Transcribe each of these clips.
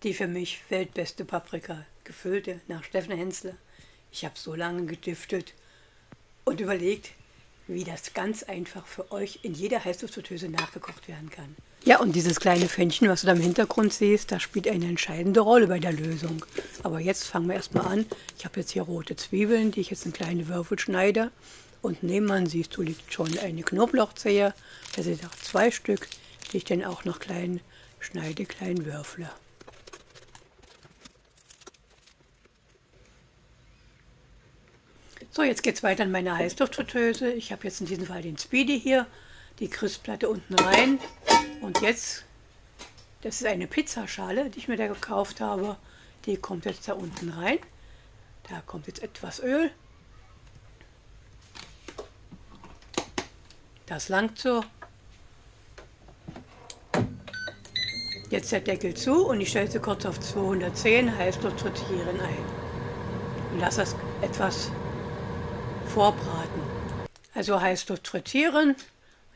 Die für mich weltbeste Paprika, gefüllte nach Steffen Hensler. Ich habe so lange gedüftet und überlegt, wie das ganz einfach für euch in jeder Heißluftfritteuse nachgekocht werden kann. Ja, und dieses kleine Pfännchen, was du da im Hintergrund siehst, das spielt eine entscheidende Rolle bei der Lösung. Aber jetzt fangen wir erstmal an. Ich habe jetzt hier rote Zwiebeln, die ich jetzt in kleine Würfel schneide. Und nebenan siehst du, liegt schon eine Knoblauchzehe. Das sind auch 2 Stück, die ich dann auch noch klein schneide, klein würfle. So, jetzt geht es weiter in meine Heißluftfritteuse. Ich habe jetzt in diesem Fall den Speedy hier, die Crispplatte unten rein. Und jetzt, das ist eine Pizzaschale, die ich mir da gekauft habe. Die kommt jetzt da unten rein. Da kommt jetzt etwas Öl. Das langt so. Jetzt der Deckel zu und ich stelle sie kurz auf 210 Heißluftfrittieren ein. Und lasse das etwas vorbraten. Also Heißluft frittieren.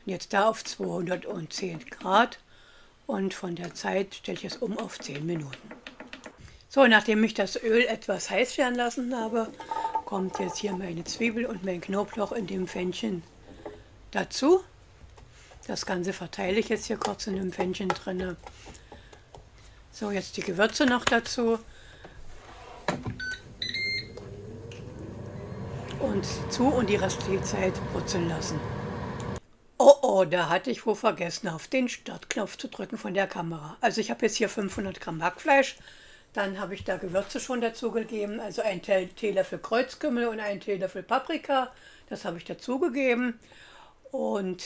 Jetzt da auf 210 Grad. Und von der Zeit stelle ich es um auf 10 Minuten. So, nachdem ich das Öl etwas heiß werden lassen habe, kommt jetzt hier meine Zwiebel und mein Knoblauch in dem Pfännchen dazu. Das Ganze verteile ich jetzt hier kurz in dem Pfännchen drin. So, jetzt die Gewürze noch dazu. Und die restliche Zeit brutzeln lassen. Oh, da hatte ich wohl vergessen, auf den Startknopf zu drücken von der Kamera. Also ich habe jetzt hier 500 Gramm Hackfleisch. Dann habe ich da Gewürze schon dazu gegeben. Also ein Teelöffel Kreuzkümmel und ein Teelöffel Paprika. Das habe ich dazugegeben. Und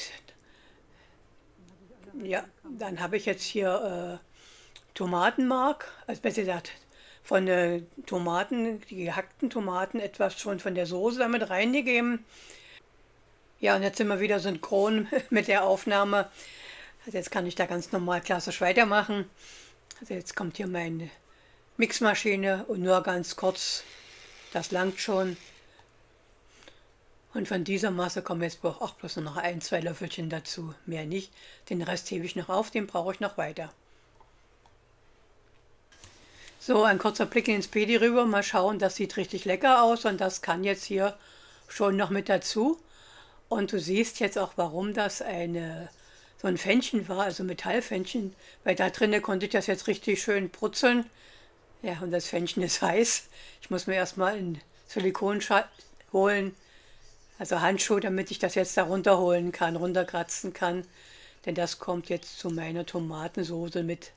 ja, dann habe ich jetzt hier Tomatenmark, also besser gesagt von Tomaten, die gehackten Tomaten, etwas schon von der Soße damit reingegeben. Ja, und jetzt sind wir wieder synchron mit der Aufnahme. Also jetzt kann ich da ganz normal klassisch weitermachen. Also jetzt kommt hier meine Mixmaschine und nur ganz kurz, das langt schon. Und von dieser Masse kommen jetzt auch bloß noch 1-2 Löffelchen dazu, mehr nicht. Den Rest hebe ich noch auf, den brauche ich noch weiter. So, ein kurzer Blick in den Speedy rüber, mal schauen, das sieht richtig lecker aus und das kann jetzt hier schon noch mit dazu. Und du siehst jetzt auch, warum das so ein Pfännchen war, also Metallpfännchen, weil da drinnen konnte ich das jetzt richtig schön brutzeln. Ja, und das Pfännchen ist heiß. Ich muss mir erstmal einen Silikon holen, also Handschuh, damit ich das jetzt da runterholen kann, runterkratzen kann. Denn das kommt jetzt zu meiner Tomatensoße mit,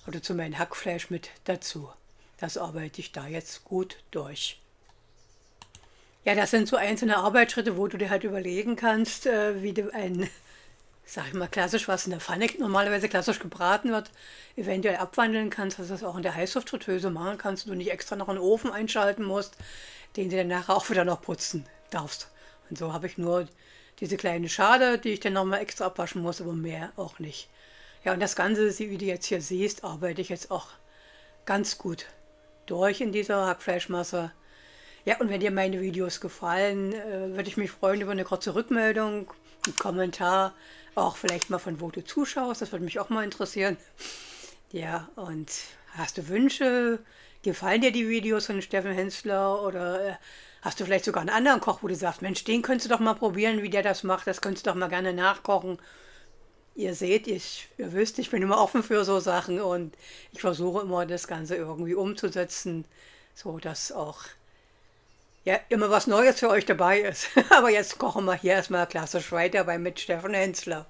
oder zu meinem Hackfleisch mit dazu. Das arbeite ich da jetzt gut durch. Ja, das sind so einzelne Arbeitsschritte, wo du dir halt überlegen kannst, wie du sag ich mal klassisch, was in der Pfanne normalerweise klassisch gebraten wird, eventuell abwandeln kannst, dass du das auch in der Heißluftfritteuse machen kannst und du nicht extra noch einen Ofen einschalten musst, den du dann nachher auch wieder noch putzen darfst. Und so habe ich nur diese kleine Schale, die ich dann nochmal extra abwaschen muss, aber mehr auch nicht. Ja, und das Ganze, wie du jetzt hier siehst, arbeite ich jetzt auch ganz gut durch in dieser Hackfleischmasse. Ja, und wenn dir meine Videos gefallen, würde ich mich freuen über eine kurze Rückmeldung, einen Kommentar, auch vielleicht mal von wo du zuschaust, das würde mich auch mal interessieren. Ja, und hast du Wünsche? Gefallen dir die Videos von Steffen Hensler oder hast du vielleicht sogar einen anderen Koch, wo du sagst, Mensch, den könntest du doch mal probieren, wie der das macht, das könntest du doch mal gerne nachkochen. Ihr seht, ihr wisst, ich bin immer offen für so Sachen und ich versuche immer, das Ganze irgendwie umzusetzen, so dass auch ja, immer was Neues für euch dabei ist. Aber jetzt kochen wir hier erstmal klassisch weiter mit Steffen Hensler.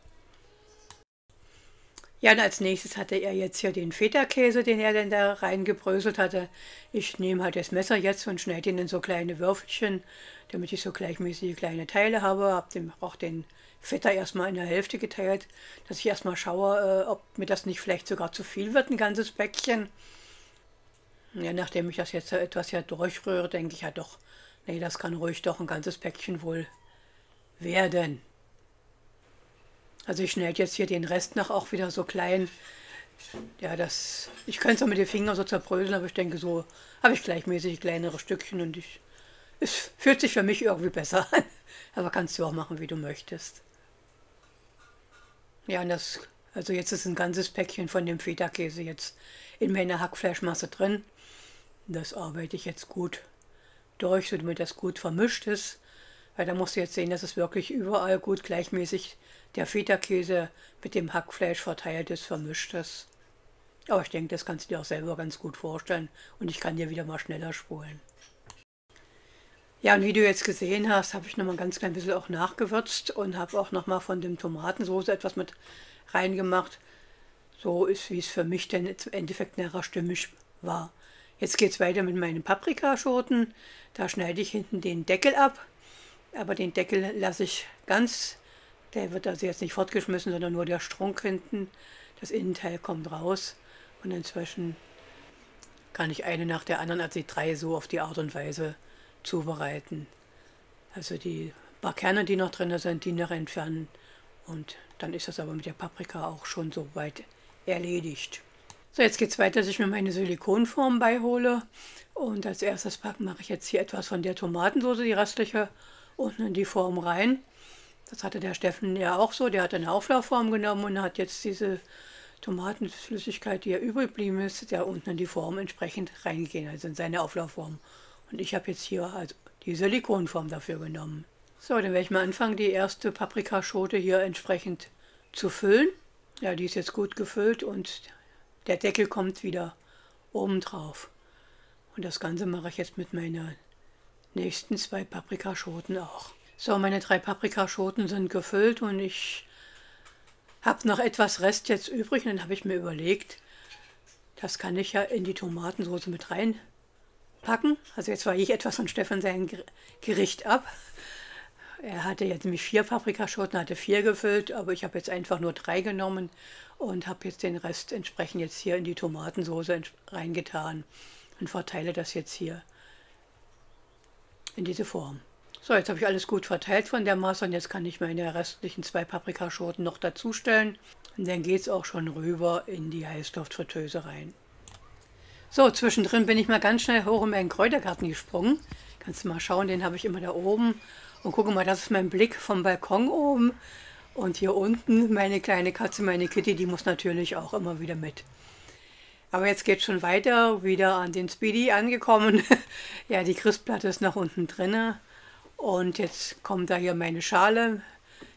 Ja, und als nächstes hatte er jetzt hier den Feta-Käse, den er dann da reingebröselt hatte. Ich nehme halt das Messer jetzt und schneide ihn in so kleine Würfelchen, damit ich so gleichmäßige kleine Teile habe. Habe auch den Feta erstmal in der Hälfte geteilt, dass ich erstmal schaue, ob mir das nicht vielleicht sogar zu viel wird, ein ganzes Päckchen. Ja, nachdem ich das jetzt etwas hier durchrühre, denke ich ja doch, nee, das kann ruhig doch ein ganzes Päckchen wohl werden. Also ich schneide jetzt hier den Rest noch auch wieder so klein. Ja, ich könnte es auch mit den Fingern so zerbröseln, aber ich denke, so habe ich gleichmäßig kleinere Stückchen und es fühlt sich für mich irgendwie besser an. Aber kannst du auch machen, wie du möchtest. Ja, und das Also jetzt ist ein ganzes Päckchen von dem Feta-Käse jetzt in meiner Hackfleischmasse drin. Das arbeite ich jetzt gut durch, damit das gut vermischt ist. Weil da musst du jetzt sehen, dass es wirklich überall gut gleichmäßig der Feta-Käse mit dem Hackfleisch verteilt ist, vermischt ist. Aber ich denke, das kannst du dir auch selber ganz gut vorstellen. Und ich kann dir wieder mal schneller spulen. Ja, und wie du jetzt gesehen hast, habe ich noch mal ein ganz klein bisschen auch nachgewürzt und habe auch noch mal von dem Tomatensoße etwas mit reingemacht. So ist, wie es für mich denn im Endeffekt nachher stimmig war. Jetzt geht es weiter mit meinen Paprikaschoten. Da schneide ich hinten den Deckel ab. Aber den Deckel lasse ich ganz. Der wird also jetzt nicht fortgeschmissen, sondern nur der Strunk hinten. Das Innenteil kommt raus. Und inzwischen kann ich eine nach der anderen, also die 3 so auf die Art und Weise zubereiten. Also die paar Kerne, die noch drin sind, die noch entfernen. Und dann ist das aber mit der Paprika auch schon so weit erledigt. So, jetzt geht es weiter, dass ich mir meine Silikonform beihole. Und als erstes mache ich jetzt hier etwas von der Tomatensauce, die restliche, unten in die Form rein. Das hatte der Steffen ja auch so. Der hat eine Auflaufform genommen und hat jetzt diese Tomatenflüssigkeit, die ja übrig geblieben ist, der unten in die Form entsprechend reingegeben, also in seine Auflaufform. Und ich habe jetzt hier also die Silikonform dafür genommen. So, dann werde ich mal anfangen, die erste Paprikaschote hier entsprechend zu füllen. Ja, die ist jetzt gut gefüllt und der Deckel kommt wieder oben drauf. Und das Ganze mache ich jetzt mit meinen nächsten 2 Paprikaschoten auch. So, meine 3 Paprikaschoten sind gefüllt und ich habe noch etwas Rest jetzt übrig. Und dann habe ich mir überlegt, das kann ich ja in die Tomatensauce mit reinpacken. Also jetzt weiche ich etwas von Stefan sein Gericht ab. Er hatte jetzt nämlich 4 Paprikaschoten, hatte 4 gefüllt, aber ich habe jetzt einfach nur 3 genommen und habe jetzt den Rest entsprechend jetzt hier in die Tomatensauce reingetan und verteile das jetzt hier in diese Form. So, jetzt habe ich alles gut verteilt von der Masse und jetzt kann ich meine restlichen 2 Paprikaschoten noch dazustellen. Und dann geht es auch schon rüber in die Heißluftfritteuse rein. So, zwischendrin bin ich mal ganz schnell hoch in meinen Kräutergarten gesprungen. Kannst du mal schauen, den habe ich immer da oben. Und gucke mal, das ist mein Blick vom Balkon oben. Und hier unten meine kleine Katze, meine Kitty, die muss natürlich auch immer wieder mit. Aber jetzt geht es schon weiter, wieder an den Speedy angekommen. Ja, die Christplatte ist noch unten drin. Und jetzt kommt da hier meine Schale,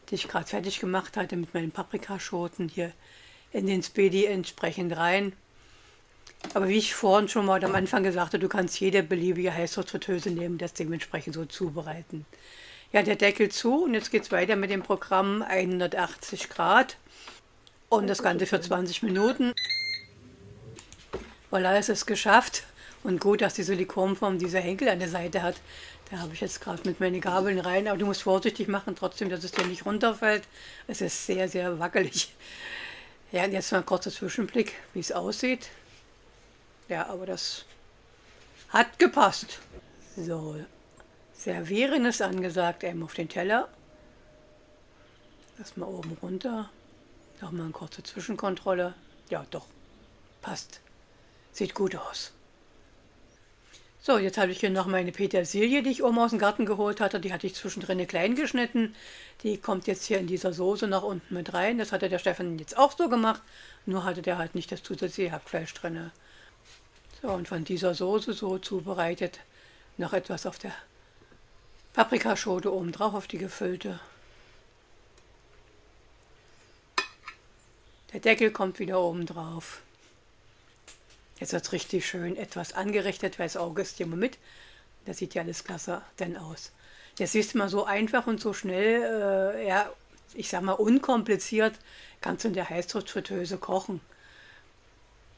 die ich gerade fertig gemacht hatte mit meinen Paprikaschoten hier in den Speedy entsprechend rein. Aber wie ich vorhin schon mal am Anfang gesagt habe, du kannst jede beliebige Heißluftfritteuse nehmen, das dementsprechend so zubereiten. Ja, der Deckel zu und jetzt geht es weiter mit dem Programm 180 Grad und das Ganze für 20 Minuten. Voilà, es ist geschafft. Und gut, dass die Silikonform diese Henkel an der Seite hat. Da habe ich jetzt gerade mit meinen Gabeln rein. Aber du musst vorsichtig machen, trotzdem, dass es dir nicht runterfällt. Es ist sehr, sehr wackelig. Ja, und jetzt mal ein kurzer Zwischenblick, wie es aussieht. Ja, aber das hat gepasst. So, servieren ist angesagt, eben auf den Teller. Erstmal oben runter. Nochmal eine kurze Zwischenkontrolle. Ja, doch, passt. Sieht gut aus. So, jetzt habe ich hier noch meine Petersilie, die ich oben aus dem Garten geholt hatte. Die hatte ich zwischendrin klein geschnitten. Die kommt jetzt hier in dieser Soße nach unten mit rein. Das hatte der Stefan jetzt auch so gemacht. Nur hatte der halt nicht das zusätzliche Hackfleisch drin. So, und von dieser Soße so zubereitet noch etwas auf der Paprikaschote oben drauf, auf die gefüllte. Der Deckel kommt wieder oben drauf. Jetzt wird es richtig schön etwas angerichtet, weil das Auge ist hier immer mit. Das sieht ja alles klasse dann aus. Jetzt siehst du mal so einfach und so schnell, ja, ich sag mal unkompliziert, kannst du in der Heißluftfritteuse kochen.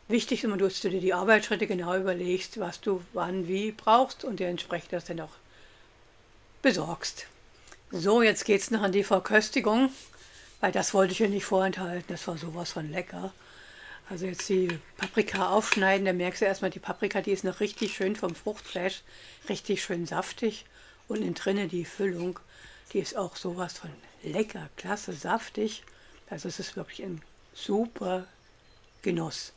Wichtig ist immer, dass du dir die Arbeitsschritte genau überlegst, was du wann wie brauchst und dir entsprechend das dann auch besorgst. So, jetzt geht es noch an die Verköstigung, weil das wollte ich ja nicht vorenthalten. Das war sowas von lecker. Also jetzt die Paprika aufschneiden, da merkst du erstmal, die Paprika, die ist noch richtig schön vom Fruchtfleisch, richtig schön saftig. Und innen drinne die Füllung, die ist auch sowas von lecker, klasse, saftig. Also es ist wirklich ein super Genuss.